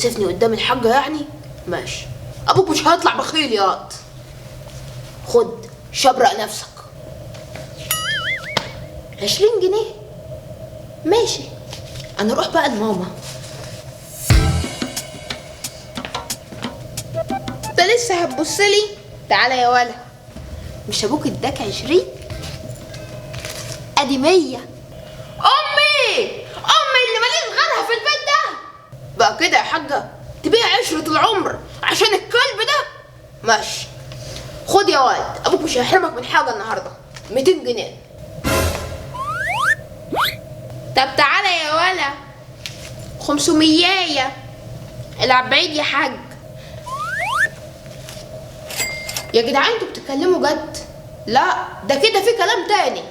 تكسفني قدام الحاجة يعني؟ ماشي، ابوك مش هيطلع بخيل يا واد. خد شبرق نفسك. 20 جنيه ماشي. انا اروح بقى لماما. انت لسه هتبصلي؟ تعالى يا ولا، مش ابوك اداك 20؟ ادي 100. امي اللي ماليش غيرها في البيت ده. بقى كده يا حاجه تبيع عشرة العمر عشان الكلب ده؟ ماشي، خد يا واد، ابوك مش هيحرمك من حاجه النهارده. 200 جنيه. طب تعالى يا ولا، 500. العب بعيد يا حاج. يا جدعان انتوا بتتكلموا جد؟ لا ده كده في كلام تاني.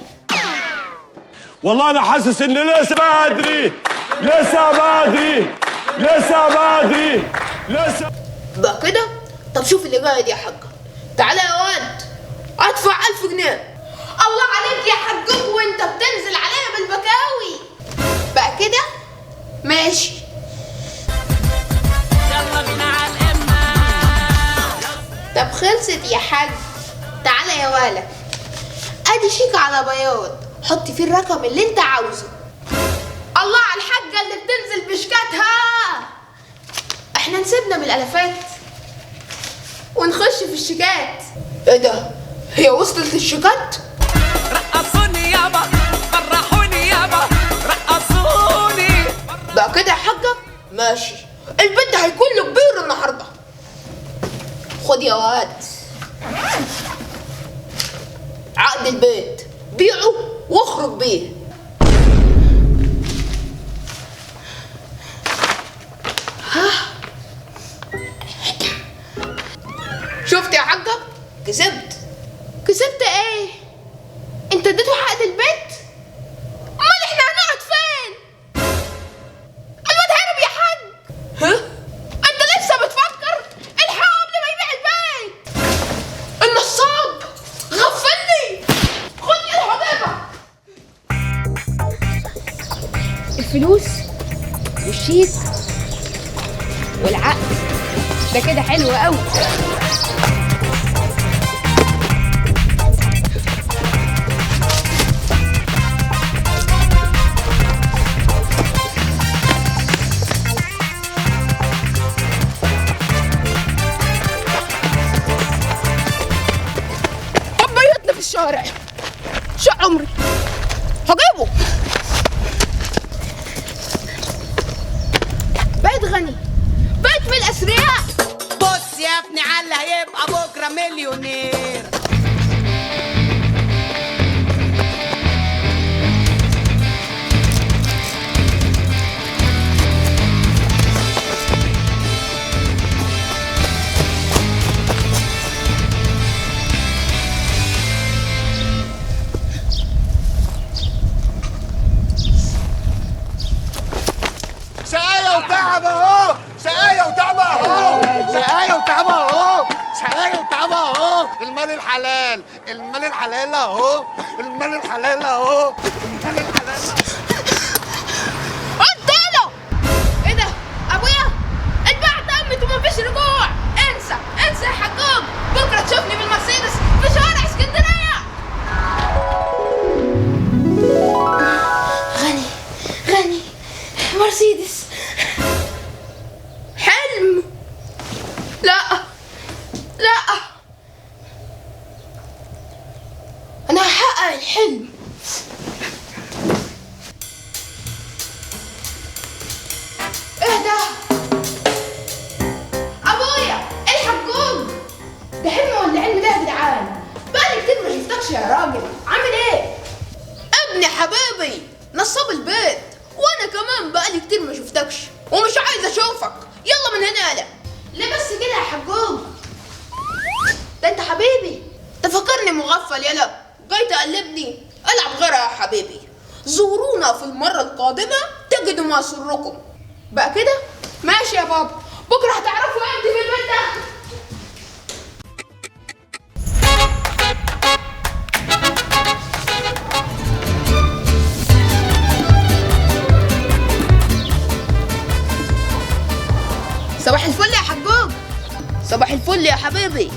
والله انا حاسس ان لسه بدري. بقى كده؟ طب شوف اللي جاي دي يا حاجه. تعالى يا واد، ادفع 1000 جنيه. الله عليك يا حجوج وانت بتنزل عليا بالبكاوي. بقى كده؟ ماشي. يلا بينا على القمة. طب خلصت يا حاج. تعالى يا ولا، ادي شيك على بياض، حط فيه الرقم اللي انت عاوزه. الله على الحاجه اللي بتنزل بشكاتها. احنا نسيبنا من الالافات ونخش في الشيكات. ايه ده؟ هي وصلت للشيكات؟ رقصوني يابا، فرحوني يابا، رقصوني. بقى كده يا حاجه؟ ماشي، البيت ده هيكون له كبير النهارده. خد يا واد عقد البيت، بيعه واخرج بيه. ها شفت يا حاجه؟ كسبت ايه؟ انت اديته عقد البيت؟ امال احنا هنقعد فين؟ الواد هرب يا حاج. ها؟ انت لسه بتفكر؟ الحقه قبل ما يبيع البيت. النصاب غفلني. خد يا الحبيبه. الفلوس والشيك والعقد ده كده حلو قوي. بيتنا في الشارع شق عمري هجيبه. بقيت غني، بقيت من الأثرياء. بص يا ابني على اللي هيبقى بكره مليونير. شقاية وتعب اهو، شقاية وتعب اهو، شقاية وتعب اهو، شقاية وتعب اهو. المال الحلال، المال الحلال اهو، المال الحلال اهو، المال الحلال اهو. قلت له ايه ده؟ ابويا اتبعت امت ومفيش رجوع. انسى يا حجوج، بكره تشوفني بالمرسيدس في شوارع اسكندريه. غني مرسيدس. حلم. لا انا هحقق الحلم. ايه ده؟ ابويا الحجوج، ده حلم ولا علم ده يا جدعان؟ بقالي كتير ما شفتكش يا راجل، عامل ايه؟ ابني حبيبي نصاب البيت، وانا كمان بقالي كتير ما شفتكش ومش عايز اشوفك. يلا من هنا. لا ليه بس كده يا حجوج؟ ده انت حبيبي، تفكرني مغفل. يلا جاي تقلبني؟ العب غيرها يا حبيبي. زورونا في المرة القادمة تجدوا ما سركم. بقى كده؟ ماشي يا بابا، بكرة هتعرفوا امتى في البيت ده. صباح الفل يا حجوج. صباح الفل يا حبيبي.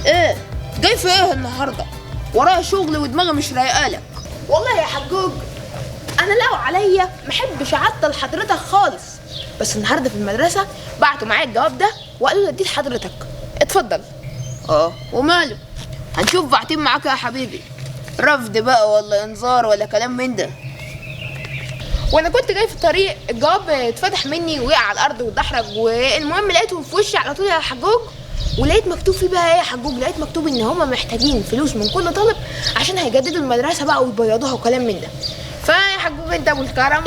ايه جاي في ايه النهارده؟ ورايا شغل ودماغي مش رايقالك. والله يا حجوج انا لو عليا محبش اعطل حضرتك خالص، بس النهارده في المدرسه بعتوا معايا الجواب ده وقالوا لي اديه لحضرتك. اتفضل. وماله، هنشوف باعتين معاك يا حبيبي، رفض بقى ولا انذار ولا كلام من ده. وانا كنت جاي في الطريق الجواب اتفتح مني وقع على الارض واتدحرج، والمهم لقيته في وشي على طول يا حجوج، ولقيت مكتوب فيه بقى ايه يا حجوج، لقيت مكتوب ان هما محتاجين فلوس من كل طالب عشان هيجددوا المدرسه بقى ويبيضوها وكلام من ده. فيا حجوج انت ابو الكرم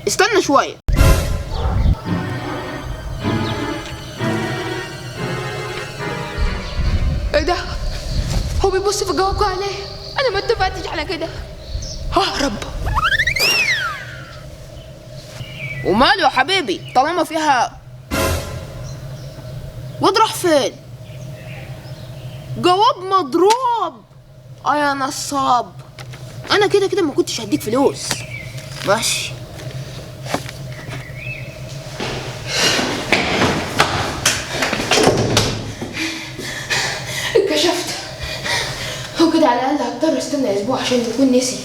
استنى شويه. ايه ده؟ هو بيبص في الجواب عليه؟ انا ما اتفقتش على كده. ههرب. وماله يا حبيبي طالما فيها واد راح فين؟ جواب مضروب. يا نصاب، انا كده ما كنتش هديك فلوس. ماشي. اتكشفت. هو كده على الاقل هضطر استنى اسبوع عشان يكون نسي.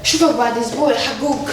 اشوفك بعد اسبوع يا حجوج.